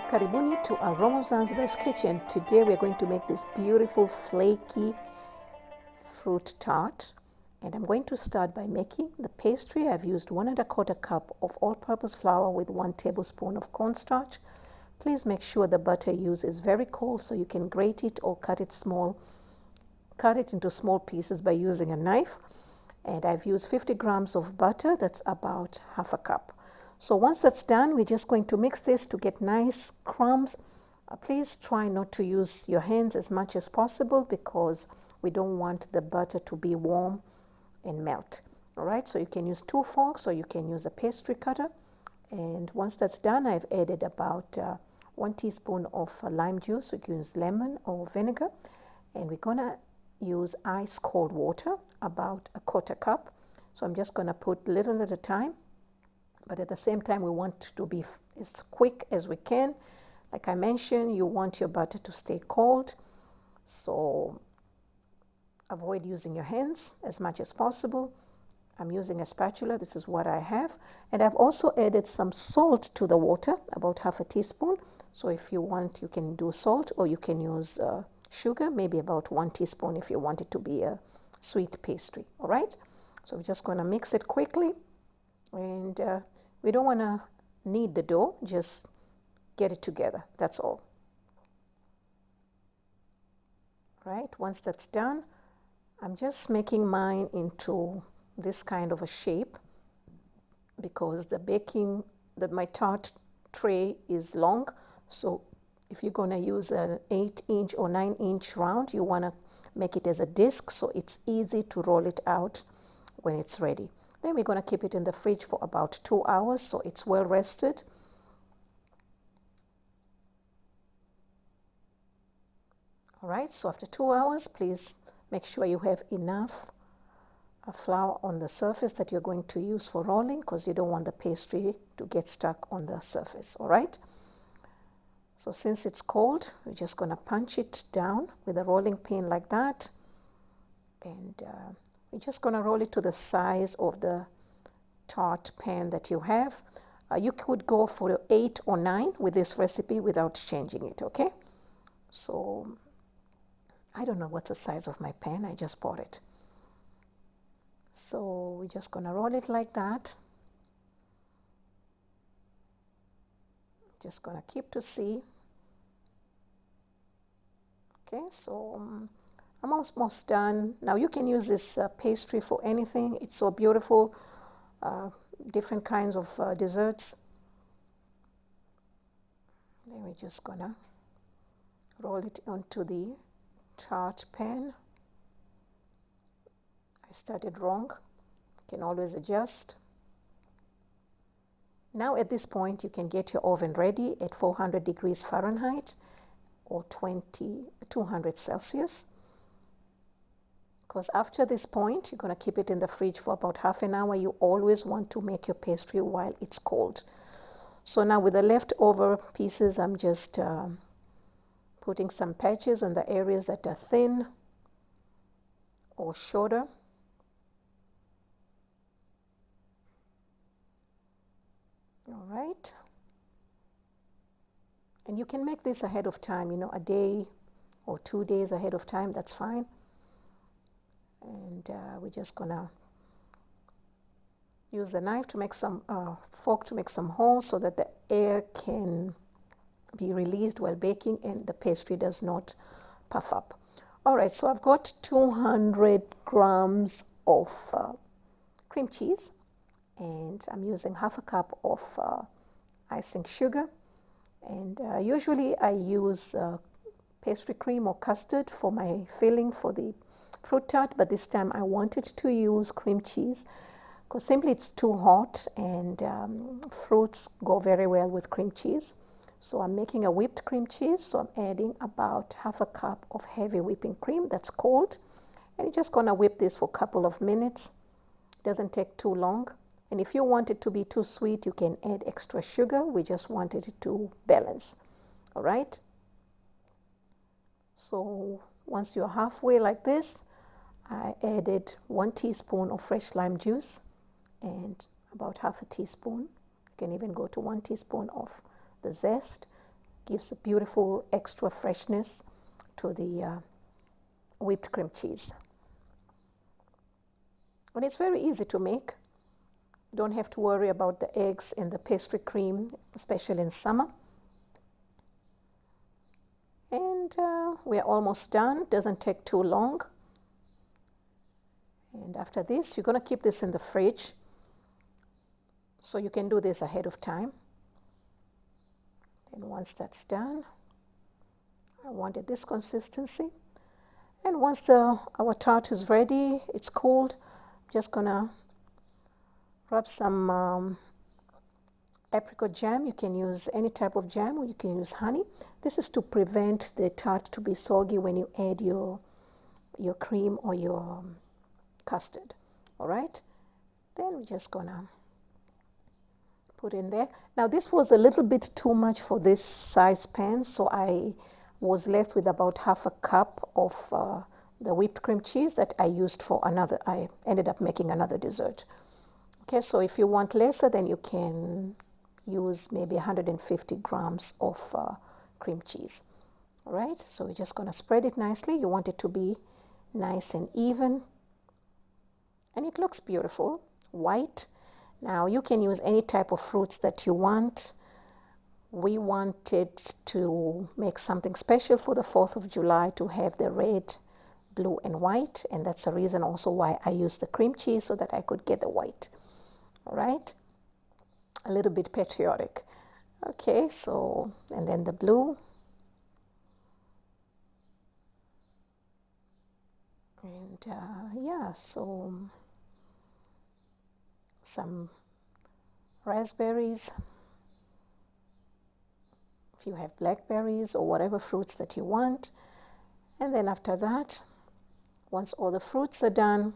Karibuni to Aroma of Zanzibar's kitchen. Today we're going to make this beautiful flaky fruit tart. And I'm going to start by making the pastry. I've used 1¼ cup of all-purpose flour with 1 tablespoon of cornstarch. Please make sure the butter you use is very cold so you can grate it or cut it into small pieces by using a knife. And I've used 50 grams of butter, that's about ½ cup. So once that's done, we're just going to mix this to get nice crumbs. Please try not to use your hands as much as possible because we don't want the butter to be warm and melt. All right, so you can use 2 forks or you can use a pastry cutter. And once that's done, I've added about 1 teaspoon of lime juice. You can use lemon or vinegar. And we're gonna use ice cold water, about 1/4 cup. So I'm just gonna put little at a time, but at the same time we want to be as quick as we can. Like I mentioned, you want your butter to stay cold, so avoid using your hands as much as possible. I'm using a spatula, this is what I have. And I've also added some salt to the water, about ½ teaspoon. So if you want, you can do salt or you can use sugar, maybe about 1 teaspoon if you want it to be a sweet pastry. All right, so we're just going to mix it quickly, and we don't want to knead the dough, just get it together, that's all. Right, once that's done, I'm just making mine into this kind of a shape because my tart tray is long. So if you're going to use an 8-inch or 9-inch round, you want to make it as a disc so it's easy to roll it out when it's ready. Then we're going to keep it in the fridge for about 2 hours so it's well rested. All right, so after 2 hours, please make sure you have enough flour on the surface that you're going to use for rolling, because you don't want the pastry to get stuck on the surface. All right, so since it's cold, we're just going to punch it down with a rolling pin like that, and we're just going to roll it to the size of the tart pan that you have. You could go for 8 or 9 with this recipe without changing it. Okay, so I don't know what's the size of my pan, I just bought it. So we're just going to roll it like that. Just going to keep to see. Okay, so I'm almost done. Now you can use this pastry for anything. It's so beautiful. Different kinds of desserts. Then we're just going to roll it onto the tart pan. I started wrong. You can always adjust. Now at this point you can get your oven ready at 400 degrees Fahrenheit or 200 Celsius, because after this point you're going to keep it in the fridge for about ½ an hour. You always want to make your pastry while it's cold. So now with the leftover pieces, I'm just putting some patches on the areas that are thin or shorter. All right, and you can make this ahead of time, you know, a day or 2 days ahead of time, that's fine. And we're just gonna use the knife to make some fork to make some holes so that the air can be released while baking and the pastry does not puff up. All right, so I've got 200 grams of cream cheese, and I'm using ½ cup of icing sugar, and usually I use pastry cream or custard for my filling for the fruit tart, but this time I wanted to use cream cheese because simply it's too hot, and fruits go very well with cream cheese. So I'm making a whipped cream cheese, so I'm adding about ½ cup of heavy whipping cream that's cold, and you're just gonna whip this for a couple of minutes. It doesn't take too long, and if you want it to be too sweet, you can add extra sugar. We just wanted it to balance. All right, so once you're halfway like this, I added 1 teaspoon of fresh lime juice and about ½ teaspoon, you can even go to 1 teaspoon of the zest. gives a beautiful extra freshness to the whipped cream cheese. And it's very easy to make. You don't have to worry about the eggs and the pastry cream, especially in summer. And we're almost done. Doesn't take too long. And after this, you're going to keep this in the fridge, so you can do this ahead of time. And once that's done, I wanted this consistency. And once our tart is ready, it's cold, I'm just gonna rub some apricot jam. You can use any type of jam, or you can use honey. This is to prevent the tart to be soggy when you add your cream or your custard. All right, then we're just gonna put in there. Now this was a little bit too much for this size pan, so I was left with about half a cup of the whipped cream cheese that I used for another. I ended up making another dessert. Okay, so if you want lesser, then you can use maybe 150 grams of cream cheese. All right, so we're just going to spread it nicely. You want it to be nice and even, and it looks beautiful, white. Now you can use any type of fruits that you want. We wanted to make something special for the 4th of July to have the red, blue, and white, and that's the reason also why I used the cream cheese, so that I could get the white. All right, a little bit patriotic. Okay, so, and then the blue, and yeah, so some raspberries, if you have blackberries or whatever fruits that you want. And then after that, once all the fruits are done,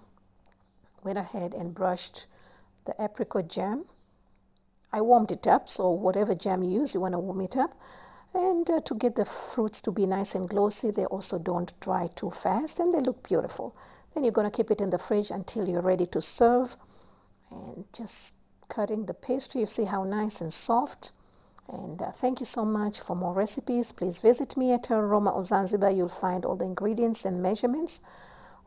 went ahead and brushed the apricot jam. I warmed it up, so whatever jam you use, you want to warm it up. And to get the fruits to be nice and glossy, they also don't dry too fast, and they look beautiful. Then you're going to keep it in the fridge until you're ready to serve. And just cutting the pastry, you see how nice and soft. And thank you so much. For more recipes, please visit me at Aroma of Zanzibar. You'll find all the ingredients and measurements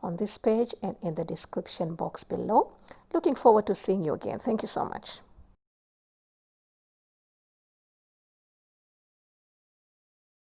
on this page and in the description box below. Looking forward to seeing you again. Thank you so much.